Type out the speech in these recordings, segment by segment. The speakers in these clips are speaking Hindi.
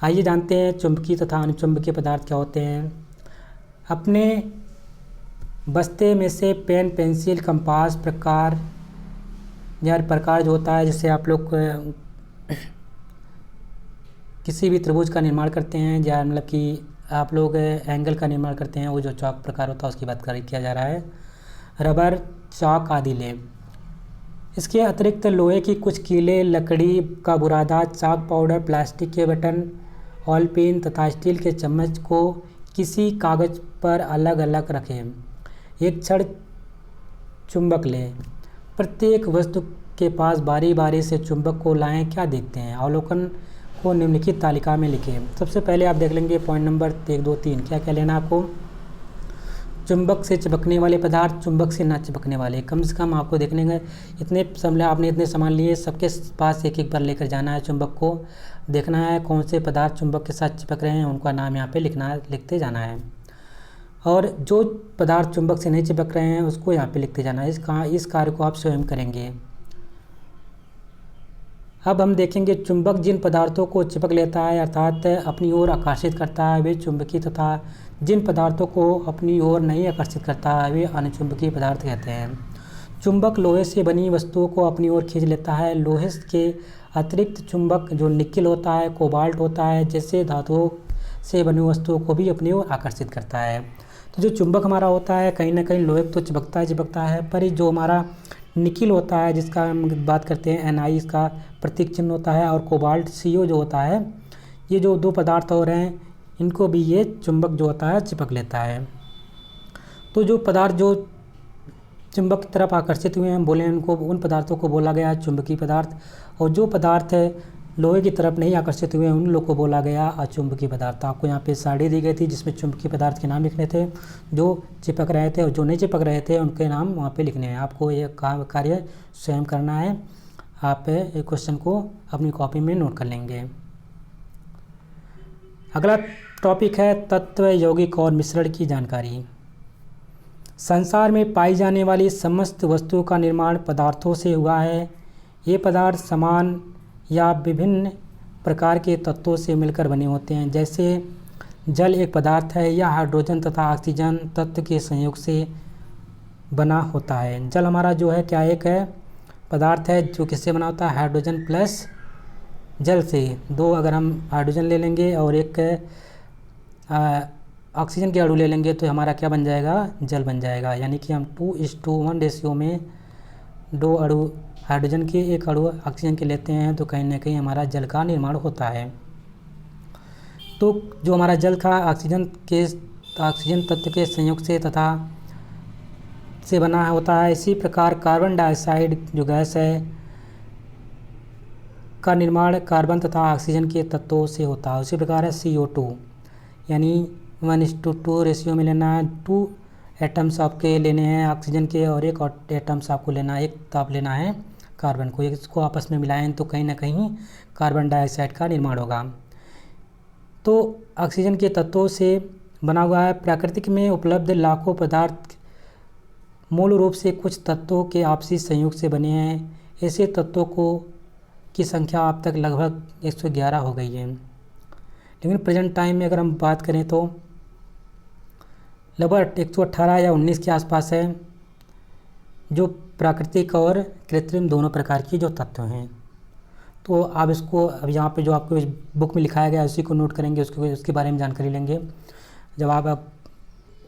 आइए जानते हैं चुंबकीय तथा अनुचुंबकीय पदार्थ क्या होते हैं। अपने बस्ते में से पेन, पेंसिल, कंपास प्रकार जो होता है, जिससे आप लोग किसी भी त्रिभुज का निर्माण करते हैं, या मतलब कि आप लोग एंगल का निर्माण करते हैं, वो जो चौक प्रकार होता है उसकी बात किया जा रहा है। रबर, चौक आदि लें। इसके अतिरिक्त लोहे की कुछ कीलें, लकड़ी का बुरादा, चाक पाउडर, प्लास्टिक के बटन, ऑयल पेन तथा स्टील के चम्मच को किसी कागज़ पर अलग अलग रखें। एक क्षण चुंबक लें। प्रत्येक वस्तु के पास बारी बारी से चुंबक को लाएं। क्या देखते हैं? अवलोकन को निम्नलिखित तालिका में लिखें। सबसे पहले आप देख लेंगे पॉइंट नंबर 1, 2, 3। क्या क्या लेना आपको? चुंबक से चिपकने वाले पदार्थ, चुंबक से ना चिपकने वाले। कम से कम आपको देखने का इतने समझ, आपने इतने सामान लिए, सबके पास एक एक बार लेकर जाना है। चुंबक को देखना है कौन से पदार्थ चुंबक के साथ चिपक रहे हैं, उनका नाम यहाँ पे लिखते जाना है। और जो पदार्थ चुंबक से नहीं चिपक रहे हैं उसको यहाँ पे लिखते जाना है। इस कार्य को आप स्वयं करेंगे। अब हम देखेंगे चुंबक जिन पदार्थों को चिपक लेता है अर्थात अपनी ओर आकर्षित करता है वे चुंबकीय, तथा जिन पदार्थों को अपनी ओर नहीं आकर्षित करता है वे अनुचुंबकीय पदार्थ कहते हैं। चुंबक लोहे से बनी वस्तुओं को अपनी ओर खींच लेता है। लोहे के अतिरिक्त चुंबक जो निकेल होता है, कोबाल्ट होता है, जैसे धातुओं से बनी वस्तुओं को भी अपनी ओर आकर्षित करता है। तो जो चुंबक हमारा होता है कहीं ना कहीं लोहे तो चिपकता है, पर जो हमारा निकिल होता है, जिसका हम बात करते हैं Ni, इसका प्रतीक चिन्ह होता है, और कोबाल्ट CO जो होता है, ये जो दो पदार्थ और हैं इनको भी ये चुंबक जो होता है चिपक लेता है। तो जो पदार्थ जो चुंबक की तरफ आकर्षित हुए हैं बोले उनको, उन पदार्थों को बोला गया चुंबकीय पदार्थ, और जो पदार्थ लोहे की तरफ नहीं आकर्षित हुए उन लोग को बोला गया अचुंबकीय पदार्थ। आपको यहाँ पे साड़ी दी गई थी जिसमें चुंबकीय पदार्थ के नाम लिखने थे, जो चिपक रहे थे और जो नहीं चिपक रहे थे उनके नाम वहाँ पे लिखने हैं। आपको ये कार्य स्वयं करना है। आप एक क्वेश्चन को अपनी कॉपी में नोट कर लेंगे। अगला टॉपिक है तत्व, यौगिक और मिश्रण की जानकारी। संसार में पाई जाने वाली समस्त वस्तुओं का निर्माण पदार्थों से हुआ है। ये पदार्थ समान या विभिन्न प्रकार के तत्वों से मिलकर बने होते हैं। जैसे जल एक पदार्थ है, यह हाइड्रोजन तथा ऑक्सीजन तत्व के संयोग से बना होता है। जल हमारा जो है क्या एक है पदार्थ है जो किससे बना होता है? हाइड्रोजन प्लस जल से। दो अगर हम हाइड्रोजन ले लेंगे और एक ऑक्सीजन के अणु ले लेंगे तो हमारा क्या बन जाएगा? जल बन जाएगा। यानी कि हम 2:1 रेशियो में 2 अणु हाइड्रोजन के, 1 अणु ऑक्सीजन के लेते हैं तो कहीं ना कहीं हमारा जल का निर्माण होता है। तो जो हमारा जल का ऑक्सीजन तत्व के संयोग से तथा से बना होता है। इसी प्रकार कार्बन डाइऑक्साइड जो गैस है का निर्माण कार्बन तथा ऑक्सीजन के तत्वों से होता है। उसी प्रकार है CO2, यानी 1:2 रेशियो में लेना है। 2 एटम्स आपके लेने हैं ऑक्सीजन के और 1 एटम्स आपको लेना है, 1 ताप लेना है कार्बन को। इसको आपस में मिलाएं तो कहीं ना कहीं कार्बन डाइऑक्साइड का निर्माण होगा। तो ऑक्सीजन के तत्वों से बना हुआ है। प्रकृति में उपलब्ध लाखों पदार्थ मूल रूप से कुछ तत्वों के आपसी संयोग से बने हैं। ऐसे तत्वों की संख्या अब तक लगभग 111 हो गई है। लेकिन प्रेजेंट टाइम में अगर हम बात करें तो लगभग 118 या 19 के आसपास है, जो प्राकृतिक और कृत्रिम दोनों प्रकार की जो तत्व हैं। तो आप इसको अब यहाँ पे जो आपको बुक में लिखाया गया है उसी को नोट करेंगे, उसके बारे में जानकारी लेंगे। जब आप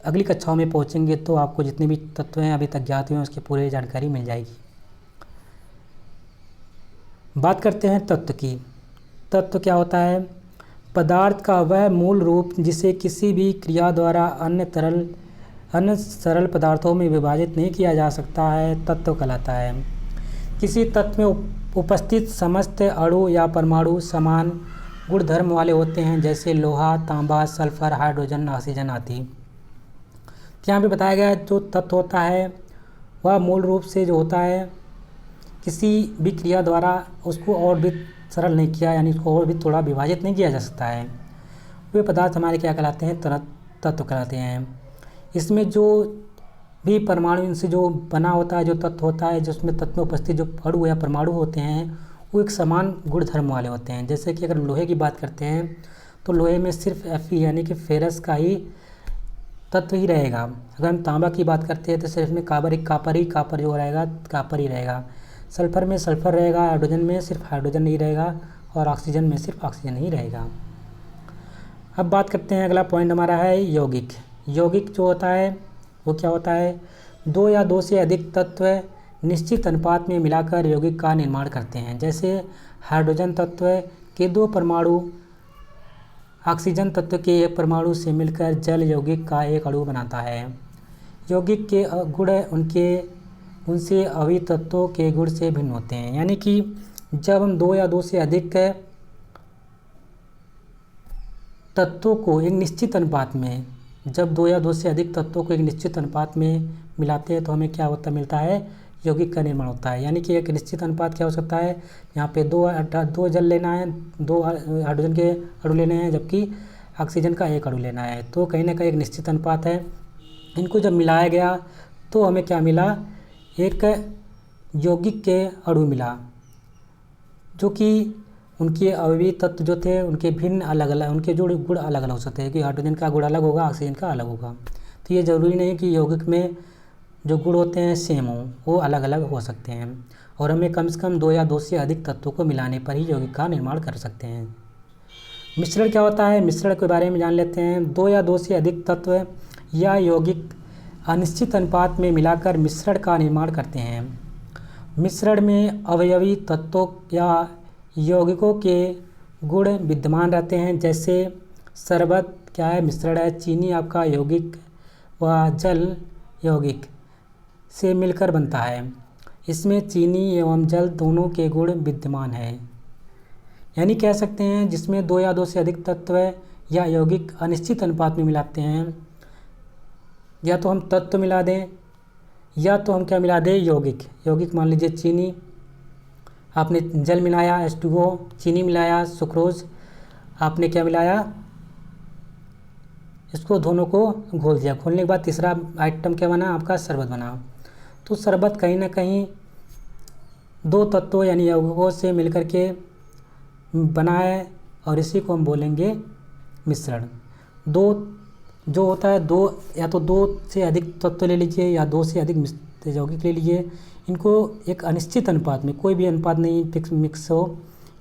अगली कक्षाओं में पहुँचेंगे तो आपको जितने भी तत्व हैं अभी तक ज्ञात हुए हैं उसकी पूरी जानकारी मिल जाएगी। बात करते हैं तत्व की। तत्व क्या होता है? पदार्थ का वह मूल रूप जिसे किसी भी क्रिया द्वारा अन्य सरल पदार्थों में विभाजित नहीं किया जा सकता है, तत्व कहलाता है। किसी तत्व में उपस्थित समस्त अणु या परमाणु समान गुणधर्म वाले होते हैं, जैसे लोहा, तांबा, सल्फर, हाइड्रोजन, ऑक्सीजन आदि। यहाँ पे बताया गया जो तत्व होता है वह मूल रूप से जो होता है किसी भी क्रिया द्वारा उसको और भी सरल नहीं किया, यानी उसको और भी थोड़ा विभाजित नहीं किया जा सकता है। वे पदार्थ हमारे क्या कहलाते हैं? तत्व कहलाते हैं। इसमें जो भी परमाणु इनसे जो बना होता है, जो तत्व होता है, जिसमें तत्व में उपस्थित जो अणु या परमाणु होते हैं वो एक समान गुणधर्म वाले होते हैं। जैसे कि अगर लोहे की बात करते हैं तो लोहे में सिर्फ Fe यानी कि फेरस का ही तत्व ही रहेगा। अगर हम तांबा की बात करते हैं तो सिर्फ में कापर जो रहेगा कापर ही रहेगा। सल्फर में सल्फर रहेगा, हाइड्रोजन में सिर्फ हाइड्रोजन ही रहेगा और ऑक्सीजन में सिर्फ ऑक्सीजन ही रहेगा। अब बात करते हैं, अगला पॉइंट हमारा है यौगिक। यौगिक जो होता है वो क्या होता है, दो या दो से अधिक तत्व निश्चित अनुपात में मिलाकर यौगिक का निर्माण करते हैं। जैसे हाइड्रोजन तत्व के दो परमाणु ऑक्सीजन तत्व के एक परमाणु से मिलकर जल यौगिक का एक अणु बनाता है। यौगिक के गुण उनसे अवयवी तत्वों के गुण से भिन्न होते हैं। यानी कि जब हम दो या दो से अधिक तत्वों को एक निश्चित अनुपात में मिलाते हैं तो हमें क्या मिलता है, यौगिक का निर्माण होता है। यानी कि एक निश्चित अनुपात क्या हो सकता है, यहाँ पे दो जल लेना है, दो हाइड्रोजन के अणु लेने हैं, जबकि ऑक्सीजन का एक अणु लेना है। तो कहीं ना कहीं एक निश्चित अनुपात है। इनको जब मिलाया गया तो हमें क्या मिला, एक यौगिक के अणु मिला, जो कि उनके अवयवी तत्व जो थे उनके भिन्न अलग अलग, उनके जो गुण अलग अलग हो सकते हैं कि हाइड्रोजन का गुण अलग होगा, ऑक्सीजन का अलग होगा। तो ये ज़रूरी नहीं कि यौगिक में जो गुण होते हैं सेम हो, वो अलग अलग हो सकते हैं। और हमें कम से कम दो या दो से अधिक तत्वों को मिलाने पर ही यौगिक का निर्माण कर सकते हैं। मिश्रण क्या होता है, मिश्रण के बारे में जान लेते हैं। दो या दो से अधिक तत्व या यौगिक अनिश्चित अनुपात में मिलाकर मिश्रण का निर्माण करते हैं। मिश्रण में अवयवी तत्वों या यौगिकों के गुण विद्यमान रहते हैं। जैसे शरबत क्या है, मिश्रण है। चीनी आपका यौगिक व जल यौगिक से मिलकर बनता है। इसमें चीनी एवं जल दोनों के गुण विद्यमान है। यानी कह सकते हैं जिसमें दो या दो से अधिक तत्व या यौगिक अनिश्चित अनुपात में मिलाते हैं, या तो हम तत्व मिला दें या तो हम क्या मिला दें, यौगिक मान लीजिए चीनी, आपने जल मिलाया H2O, चीनी मिलाया सुक्रोज, आपने क्या मिलाया, इसको दोनों को घोल दिया। घोलने के बाद तीसरा आइटम क्या बना, आपका शरबत बना। तो शरबत कहीं ना कहीं दो तत्वों यानी यौगिकों से मिलकर के बना है और इसी को हम बोलेंगे मिश्रण। दो जो होता है, दो या तो दो से अधिक तत्व ले लीजिए या दो से अधिक यौगिक ले लीजिए, इनको एक अनिश्चित अनुपात में, कोई भी अनुपात नहीं फिक्स मिक्स हो,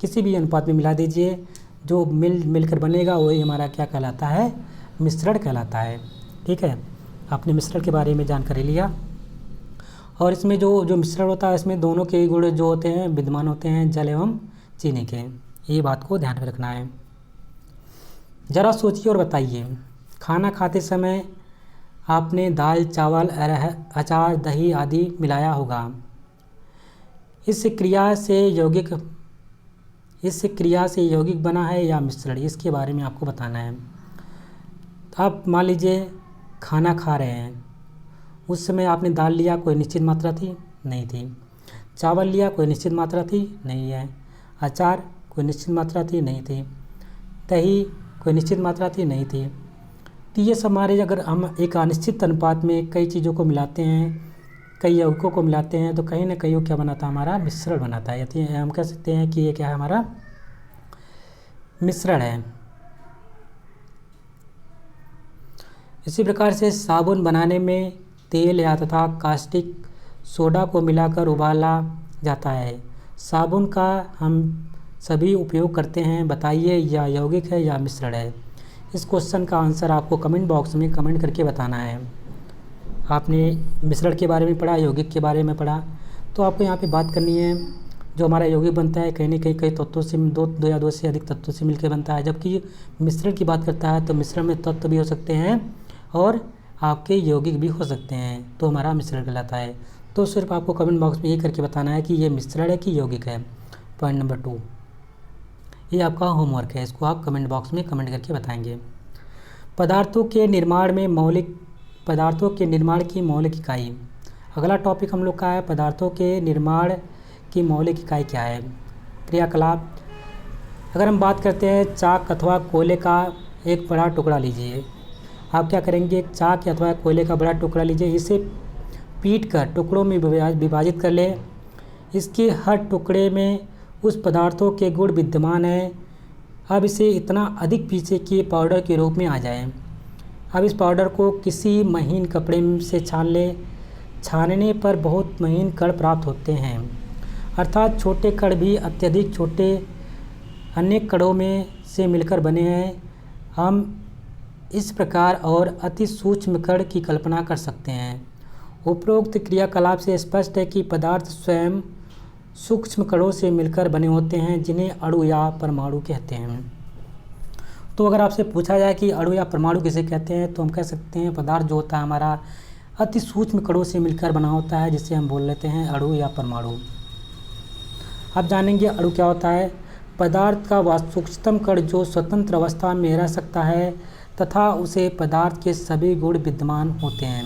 किसी भी अनुपात में मिला दीजिए, जो मिलकर बनेगा वही हमारा क्या कहलाता है, मिश्रण कहलाता है। ठीक है, आपने मिश्रण के बारे में जानकारी लिया। और इसमें जो मिश्रण होता है इसमें दोनों के गुण जो होते हैं विद्यमान होते हैं, जल एवं चीनी के। ये बात को ध्यान में रखना है। ज़रा सोचिए और बताइए, खाना खाते समय आपने दाल, चावल, अचार, दही आदि मिलाया होगा। इस क्रिया से यौगिक बना है या मिश्रण, इसके बारे में आपको बताना है। तो आप मान लीजिए खाना खा रहे हैं, उस समय आपने दाल लिया, कोई निश्चित मात्रा थी, नहीं थी। चावल लिया, कोई निश्चित मात्रा थी, नहीं है। अचार कोई निश्चित मात्रा थी, नहीं थी। दही कोई निश्चित मात्रा थी, नहीं थी। तो ये सब हमारे, अगर हम एक अनिश्चित अनुपात में कई चीज़ों को मिलाते हैं, कई यौगिकों को मिलाते हैं, तो कहीं ना कहीं वो क्या बनाता है, हमारा मिश्रण बनाता है। यानी हम कह सकते हैं कि ये क्या है, हमारा मिश्रण है। इसी प्रकार से साबुन बनाने में तेल या तथा कास्टिक सोडा को मिलाकर उबाला जाता है। साबुन का हम सभी उपयोग करते हैं, बताइए या यौगिक है या मिश्रण है। इस क्वेश्चन का आंसर आपको कमेंट बॉक्स में कमेंट करके बताना है। आपने मिश्रण के बारे में पढ़ा, यौगिक के बारे में पढ़ा, तो आपको यहाँ पे बात करनी है। जो हमारा यौगिक बनता है कहीं ना कहीं कई तत्वों से, दो या दो से अधिक तत्वों से मिलकर बनता है, जबकि मिश्रण की बात करता है तो मिश्रण में तत्व भी हो सकते हैं और आपके यौगिक भी हो सकते हैं, तो हमारा मिश्रण कहलाता है। तो सिर्फ आपको कमेंट बॉक्स में ये करके बताना है कि ये मिश्रण है कि यौगिक है। पॉइंट नंबर 2, ये आपका होमवर्क है, इसको आप कमेंट बॉक्स में कमेंट करके बताएंगे। पदार्थों के निर्माण की मौलिक इकाई। अगला टॉपिक हम लोग का है पदार्थों के निर्माण की मौलिक इकाई क्या है। क्रियाकलाप, अगर हम बात करते हैं चाक अथवा कोयले का एक बड़ा टुकड़ा लीजिए। आप क्या करेंगे, एक चाक अथवा कोयले का बड़ा टुकड़ा लीजिए, इसे पीट कर टुकड़ों में विभाजित कर ले। इसके हर टुकड़े में उस पदार्थों के गुण विद्यमान हैं। अब इसे इतना अधिक पीछे कि पाउडर के रूप में आ जाए। अब इस पाउडर को किसी महीन कपड़े से छान ले। छानने पर बहुत महीन कण प्राप्त होते हैं, अर्थात छोटे कण भी अत्यधिक छोटे अनेक कणों में से मिलकर बने हैं। हम इस प्रकार और अति सूक्ष्म कण की कल्पना कर सकते हैं। उपरोक्त क्रियाकलाप से स्पष्ट है कि पदार्थ स्वयं सूक्ष्म कणों से मिलकर बने होते हैं, जिन्हें अणु या परमाणु कहते हैं। तो अगर आपसे पूछा जाए कि अणु या परमाणु किसे कहते हैं, तो हम कह सकते हैं पदार्थ जो होता है हमारा अति सूक्ष्म कणों से मिलकर बना होता है, जिसे हम बोल लेते हैं अणु या परमाणु। अब जानेंगे अणु क्या होता है। पदार्थ का वह सूक्ष्मतम कण जो स्वतंत्र अवस्था में रह सकता है तथा उसे पदार्थ के सभी गुण विद्यमान होते हैं।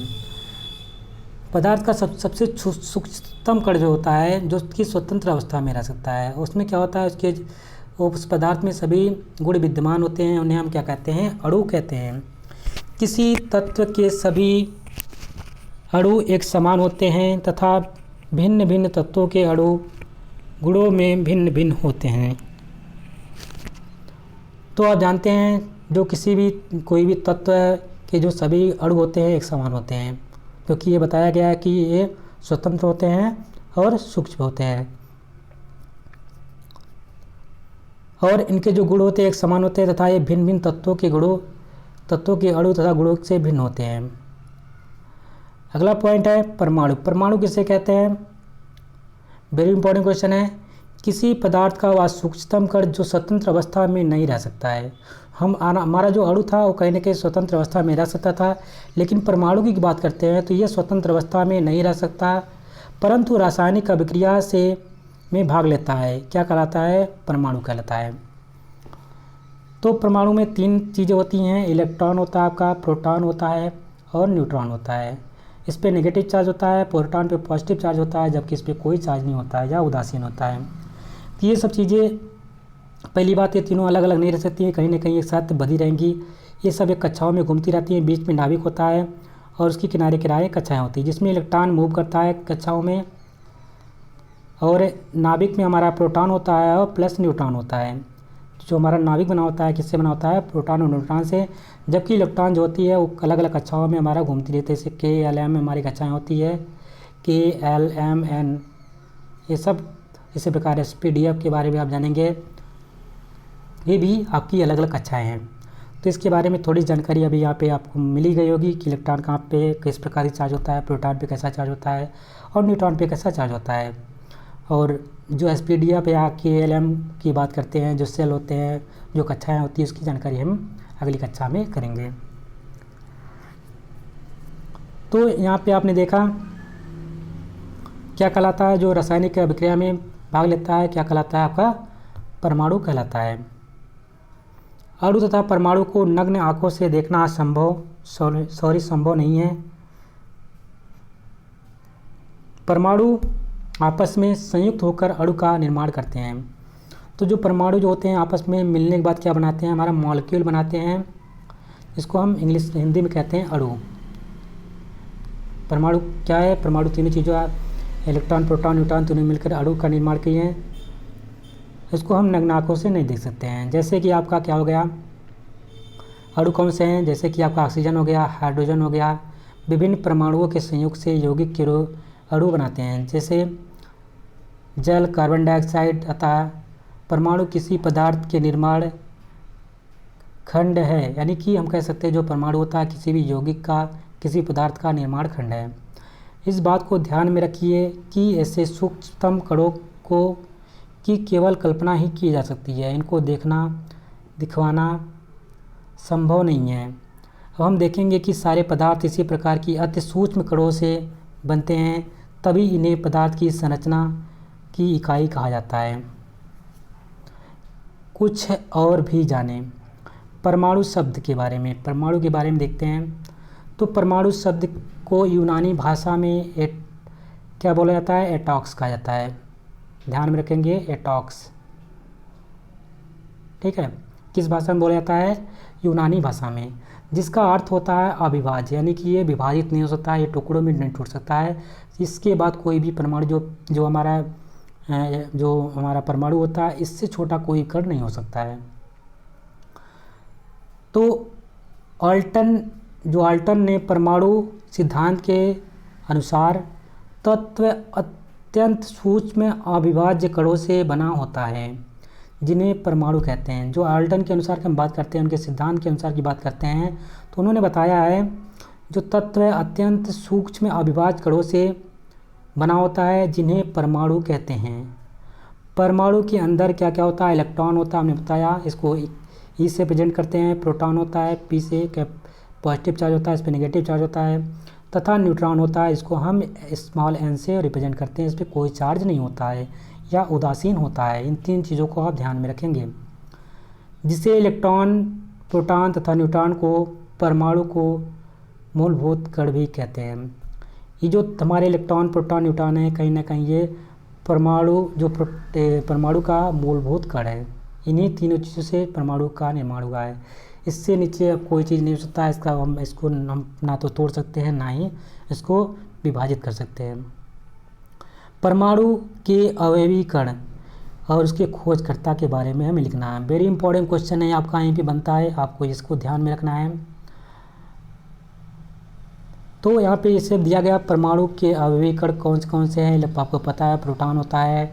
पदार्थ का सबसे सूक्ष्मतम कण जो होता है, जो उसकी स्वतंत्र अवस्था में रह सकता है, उसमें क्या होता है, उस पदार्थ में सभी गुण विद्यमान होते हैं, उन्हें हम क्या कहते हैं, अणु कहते हैं। किसी तत्व के सभी अणु एक समान होते हैं तथा भिन्न भिन्न तत्वों के अणु गुणों में भिन्न भिन्न होते हैं। तो आप जानते हैं जो कोई भी तत्व के जो सभी अणु होते हैं एक समान होते हैं, क्योंकि ये बताया गया है कि ये स्वतंत्र होते हैं और सूक्ष्म होते हैं और इनके जो गुण होते हैं एक समान होते हैं तथा ये भिन्न भिन्न तत्वों के अणु तथा गुणों से भिन्न होते हैं। अगला पॉइंट है परमाणु। परमाणु किसे कहते हैं? वेरी इंपॉर्टेंट क्वेश्चन है। किसी पदार्थ का वह सूक्ष्मतम कण जो स्वतंत्र अवस्था में नहीं रह सकता है। हमारा जो अणु था वो कहीं ना कहीं स्वतंत्र अवस्था में रह सकता था, लेकिन परमाणु की बात करते हैं तो ये स्वतंत्र अवस्था में नहीं रह सकता, परंतु रासायनिक अभिक्रिया में भाग लेता है। क्या कहलाता है? परमाणु कहलाता है। तो परमाणु में 3 चीज़ें होती हैं, इलेक्ट्रॉन होता है आपका, प्रोटॉन होता है और न्यूट्रॉन होता है। इस पे नेगेटिव चार्ज होता है, प्रोटॉन पे पॉजिटिव चार्ज होता है, जबकि इस पर कोई चार्ज नहीं होता है या उदासीन होता है। तो ये सब चीज़ें, पहली बात ये तीनों अलग अलग नहीं रह सकती हैं, कहीं ना कहीं एक साथ बधी रहेंगी। ये सब एक कक्षाओं में घूमती रहती हैं, बीच में नाभिक होता है और उसकी किनारे किनारे कक्षाएँ होती हैं, जिसमें इलेक्ट्रॉन मूव करता है कक्षाओं में, और नाभिक में हमारा प्रोटॉन होता है और प्लस न्यूट्रॉन होता है। जो हमारा नाभिक बना होता है किससे बना होता है? प्रोटॉन और न्यूट्रॉन से, जबकि इलेक्ट्रॉन जो होती है वो अलग अलग कक्षाओं में हमारा घूमती रहती है। जैसे KLM में हमारी कक्षाएँ होती है, KLMN, ये सब। इसी प्रकार SPDF के बारे में आप जानेंगे, ये भी आपकी अलग अलग कक्षाएँ हैं। तो इसके बारे में थोड़ी जानकारी अभी यहाँ पे आपको मिली गई होगी कि इलेक्ट्रॉन कहाँ पे किस प्रकार से चार्ज होता है, प्रोटॉन पे कैसा चार्ज होता है और न्यूट्रॉन पे कैसा चार्ज होता है। और जो SPDF या KLM की बात करते हैं, जो सेल होते हैं, जो कक्षाएँ होती है, उसकी जानकारी हम अगली कक्षा में करेंगे। तो यहाँ पे आपने देखा क्या कहलाता है, जो रासायनिक अभिक्रिया में भाग लेता है, क्या कहलाता है आपका? परमाणु कहलाता है। अणु तथा परमाणु को नग्न आंखों से देखना संभव नहीं है। परमाणु आपस में संयुक्त होकर अणु का निर्माण करते हैं। तो जो परमाणु जो होते हैं आपस में मिलने के बाद क्या बनाते हैं? हमारा मॉलिक्यूल बनाते हैं, इसको हम हिंदी में कहते हैं अणु। परमाणु क्या है? परमाणु तीनों चीज़ों, इलेक्ट्रॉन, प्रोटॉन, न्यूट्रॉन, तीनों मिलकर अणु का निर्माण किए हैं। इसको हम नग्न आंखों से नहीं देख सकते हैं। जैसे कि आपका क्या हो गया, अणु कौन से हैं? जैसे कि आपका ऑक्सीजन हो गया, हाइड्रोजन हो गया, विभिन्न परमाणुओं के संयोग से यौगिक के अणु बनाते हैं, जैसे जल, कार्बन डाइऑक्साइड। अतः परमाणु किसी पदार्थ के निर्माण खंड है, यानी कि हम कह सकते हैं जो परमाणु होता है किसी भी यौगिक का, किसी पदार्थ का निर्माण खंड है। इस बात को ध्यान में रखिए कि ऐसे सूक्ष्मतम कणों की केवल कल्पना ही की जा सकती है, इनको दिखवाना संभव नहीं है। अब हम देखेंगे कि सारे पदार्थ इसी प्रकार की अति सूक्ष्म कणों से बनते हैं, तभी इन्हें पदार्थ की संरचना की इकाई कहा जाता है। कुछ और भी जानें परमाणु शब्द के बारे में। परमाणु के बारे में देखते हैं। तो परमाणु शब्द को यूनानी भाषा में क्या बोला जाता है? एटॉक्स कहा जाता है। ध्यान में रखेंगे, एटॉक्स। ठीक है, किस भाषा में बोला जाता है? यूनानी भाषा में। जिसका अर्थ होता है अविभाज्य, यानी कि ये विभाजित नहीं हो सकता है, ये टुकड़ों में नहीं टूट सकता है। इसके बाद कोई भी परमाणु जो हमारा परमाणु होता है, इससे छोटा कोई कण नहीं हो सकता है। तो आल्टन ने परमाणु सिद्धांत के अनुसार तत्व अत्यंत सूक्ष्म अविभाज्य कणों से बना होता है, जिन्हें परमाणु कहते हैं। जो आल्टन के अनुसार की हम बात करते हैं, उनके सिद्धांत के अनुसार की बात करते हैं, तो उन्होंने बताया है जो तत्व अत्यंत सूक्ष्म अविभाज्य कणों से बना होता है, जिन्हें परमाणु कहते हैं। परमाणु के अंदर क्या क्या होता है? इलेक्ट्रॉन होता है, हमने बताया, इसको ई से प्रेजेंट करते हैं। प्रोटॉन होता है, पी से पॉजिटिव चार्ज होता है, इस पर नेगेटिव चार्ज होता है, तथा न्यूट्रॉन होता है, इसको हम स्मॉल एन से रिप्रेजेंट करते हैं, इस पर कोई चार्ज नहीं होता है या उदासीन होता है। इन 3 चीज़ों को आप ध्यान में रखेंगे, जिससे इलेक्ट्रॉन, प्रोटॉन तथा न्यूट्रॉन को परमाणु को मूलभूत कण भी कहते हैं। ये जो हमारे इलेक्ट्रॉन, प्रोटॉन, न्यूट्रॉन है, कहीं ना कहीं ये परमाणु का मूलभूत कण है। इन्हीं तीनों चीज़ों से परमाणु का निर्माण हुआ है। इससे नीचे कोई चीज़ नहीं हो सकता है। इसको हम ना तो तोड़ सकते हैं, ना ही इसको विभाजित कर सकते हैं। परमाणु के अवयवी कण और उसके खोजकर्ता के बारे में हमें लिखना है। वेरी इंपॉर्टेंट क्वेश्चन है, आपका यहीं पे बनता है, आपको इसको ध्यान में रखना है। तो यहाँ पे इसे दिया गया परमाणु के अवयवी कण कौन से हैं, आपको पता है, प्रोटॉन होता है,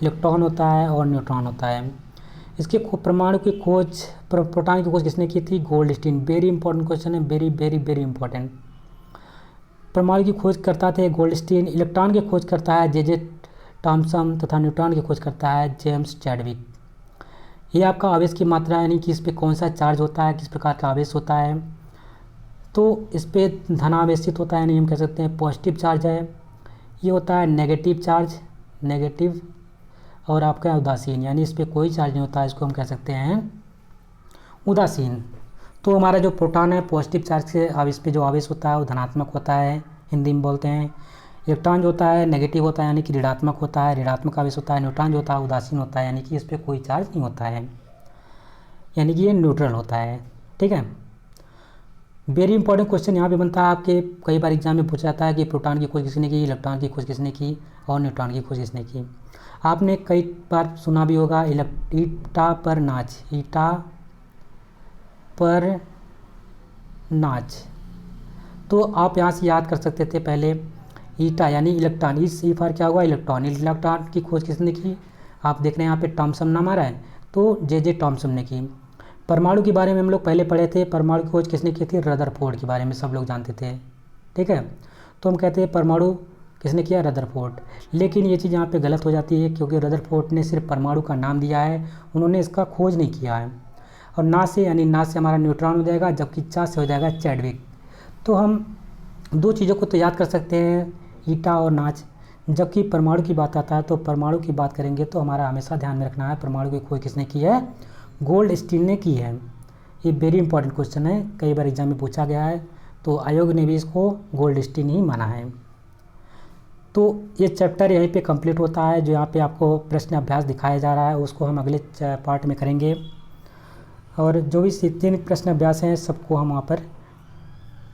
इलेक्ट्रॉन होता है और न्यूट्रॉन होता है। इसके परमाणु की खोज, प्रोटॉन की खोज किसने की थी? गोल्डस्टीन। वेरी इंपॉर्टेंट क्वेश्चन है, वेरी वेरी वेरी इंपॉर्टेंट। परमाणु की खोज करता थे गोल्डस्टीन। इलेक्ट्रॉन की खोज करता है जे थॉम्सन तथा न्यूट्रॉन की खोज करता है जेम्स चैडविक। ये आपका आवेश की मात्रा, यानी कि इस पर कौन सा चार्ज होता है, किस प्रकार का आवेश होता है। तो इस पर धनावेशित होता है, यानी हम कह सकते हैं पॉजिटिव चार्ज है। ये होता है नेगेटिव चार्ज, नेगेटिव, और आपका उदासीन, यानी इस पर कोई चार्ज नहीं होता है, इसको हम कह सकते हैं उदासीन। तो हमारा जो प्रोटॉन है पॉजिटिव चार्ज से, अब इस पर जो आवेश होता है वो धनात्मक होता है, हिंदी में बोलते हैं। इलेक्ट्रॉन जो होता है नेगेटिव होता है, यानी कि ऋणात्मक होता है, ऋणात्मक आवेश होता है। न्यूट्रॉन जो होता है उदासीन होता है, यानी कि इस पर कोई चार्ज नहीं होता है, यानी कि ये न्यूट्रल होता है। ठीक है, वेरी इंपॉर्टेंट क्वेश्चन यहाँ पे बनता है आपके, कई बार एग्जाम में पूछा जाता है कि प्रोटॉन की खोज किसने की, इलेक्ट्रॉन की खोज किसने की और न्यूट्रॉन की खोज किसने की। आपने कई बार सुना भी होगा ईटा पर नाच, ईटा पर नाच। तो आप यहाँ से याद कर सकते थे पहले, ईटा यानी इलेक्ट्रॉन, इस ई फॉर क्या होगा? इलेक्ट्रॉन। इलेक्ट्रॉन की खोज किसने की? आप देख रहे हैं यहाँ पे टॉमसन नाम आ रहा है, तो जे टॉमसन ने की। परमाणु के बारे में हम लोग पहले पढ़े थे, परमाणु की खोज किसने की थी? रदरफोर्ड के बारे में सब लोग जानते थे। ठीक है, तो हम कहते हैं परमाणु किसने किया? रदरफोर्ड। लेकिन ये चीज़ यहाँ पे गलत हो जाती है, क्योंकि रदरफोर्ड ने सिर्फ परमाणु का नाम दिया है, उन्होंने इसका खोज नहीं किया है। और ना से, यानी ना से हमारा न्यूट्रॉन हो जाएगा, जबकि चा से हो जाएगा चैडविक। तो हम 2 चीज़ों को तो याद कर सकते हैं, ईटा और नाच। जबकि परमाणु की बात आता है, तो परमाणु की बात करेंगे तो हमारा हमेशा ध्यान में रखना है परमाणु की खोज किसने की है? गोल्डस्टीन ने की है। ये वेरी इंपॉर्टेंट क्वेश्चन है, कई बार एग्जाम में पूछा गया है, तो आयोग ने भी इसको गोल्डस्टीन ही माना है। तो ये चैप्टर यहीं पे कंप्लीट होता है। जो यहाँ पे आपको प्रश्न अभ्यास दिखाया जा रहा है उसको हम अगले पार्ट में करेंगे, और जो भी 3 प्रश्न अभ्यास हैं सबको हम वहाँ पर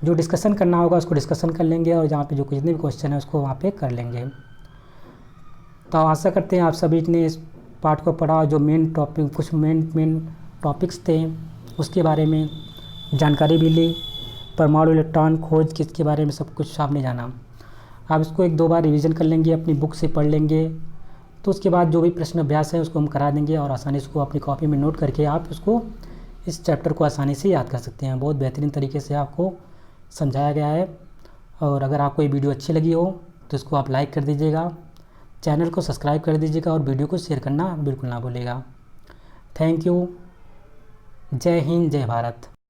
जो डिस्कशन करना होगा उसको डिस्कशन कर लेंगे, और जहाँ पे जो जितने भी क्वेश्चन है उसको वहाँ पे कर लेंगे। तो आशा करते हैं आप सभी ने इस पार्ट को पढ़ा, जो मेन टॉपिक, कुछ मेन टॉपिक्स थे उसके बारे में जानकारी भी ली, परमाणु इलेक्ट्रॉन खोज किसके बारे में सब कुछ आपने जाना। आप इसको 1-2 बार रिवीजन कर लेंगे, अपनी बुक से पढ़ लेंगे, तो उसके बाद जो भी प्रश्न अभ्यास है उसको हम करा देंगे, और आसानी से उसको अपनी कॉपी में नोट करके आप उसको, इस चैप्टर को आसानी से याद कर सकते हैं। बहुत बेहतरीन तरीके से आपको समझाया गया है। और अगर आपको ये वीडियो अच्छी लगी हो तो इसको आप लाइक कर दीजिएगा, चैनल को सब्सक्राइब कर दीजिएगा, और वीडियो को शेयर करना बिल्कुल ना भूलिएगा। Thank you. जय हिंद, जय भारत।